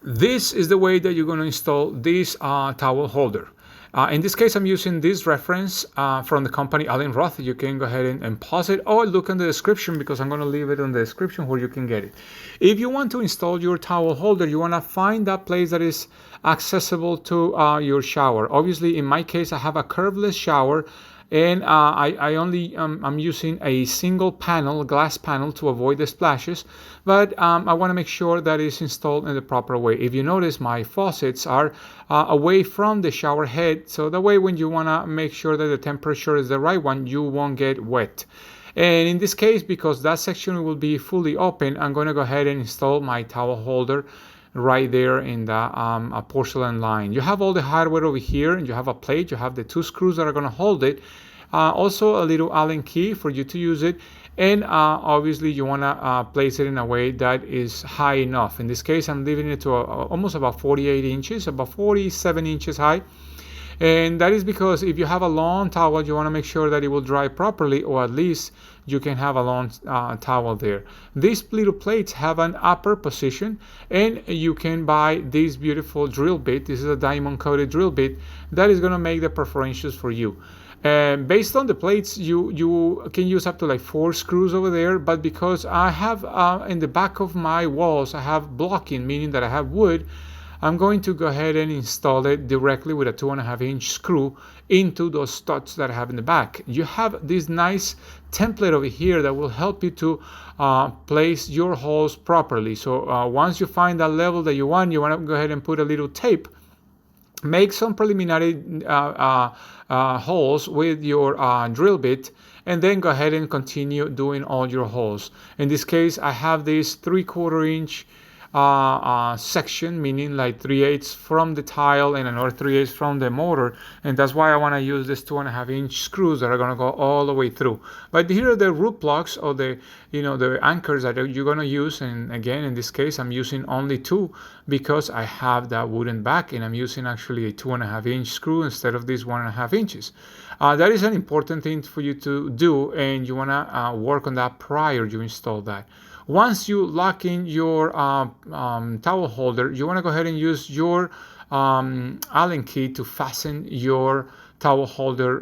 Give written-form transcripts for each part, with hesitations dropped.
This is the way that you're going to install this towel holder. In this case, I'm using this reference from the company Allen Roth. You can go ahead and pause it or look in the description, because I'm going to leave it in the description where you can get it. If you want to install your towel holder, you want to find that place that is accessible to your shower. Obviously, in my case, I have a curveless shower, and I'm using a single panel, glass panel, to avoid the splashes, but I want to make sure that it's installed in the proper way. If you notice, my faucets are away from the shower head, so that way when you want to make sure that the temperature is the right one, you won't get wet. And in this case, because that section will be fully open, I'm going to go ahead and install my towel holder right there in the porcelain line. You have all the hardware over here, and you have a plate, you have the 2 screws that are going to hold it, also a little Allen key for you to use it, and obviously you want to place it in a way that is high enough. In this case, I'm leaving it to almost about 48 inches, about 47 inches high. And that is because if you have a long towel, you want to make sure that it will dry properly, or at least you can have a long towel there. These little plates have an upper position, and you can buy this beautiful drill bit. This is a diamond coated drill bit that is going to make the perforations for you. And based on the plates, you can use up to like 4 screws over there, but because I have in the back of my walls, I have blocking, meaning that I have wood, I'm going to go ahead and install it directly with a 2.5-inch screw into those studs that I have in the back. You have this nice template over here that will help you to place your holes properly. So once you find that level that you want to go ahead and put a little tape. Make some preliminary holes with your drill bit, and then go ahead and continue doing all your holes. In this case, I have this 3/4 inch section, meaning like 3/8 from the tile and another 3/8 from the motor, and that's why I want to use this 2.5-inch screws that are going to go all the way through. But here are the root blocks, or the anchors that you're going to use. And again, in this case, I'm using only 2 because I have that wooden back, and I'm using actually a 2.5-inch screw instead of this 1.5 inches. That is an important thing for you to do, and you want to work on that prior you install that. Once you lock in your towel holder, you want to go ahead and use your Allen key to fasten your towel holder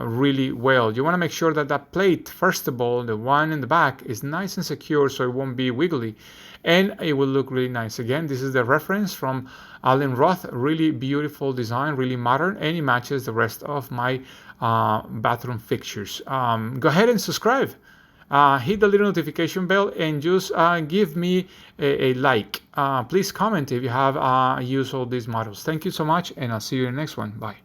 really well. You want to make sure that that plate, first of all, the one in the back, is nice and secure so it won't be wiggly, and it will look really nice. Again, this is the reference from Allen Roth. Really beautiful design, really modern, and it matches the rest of my bathroom fixtures. Go ahead and subscribe. Hit the little notification bell, and just give me a like. Please comment if you have used all these models. Thank you so much, and I'll see you in the next one. Bye.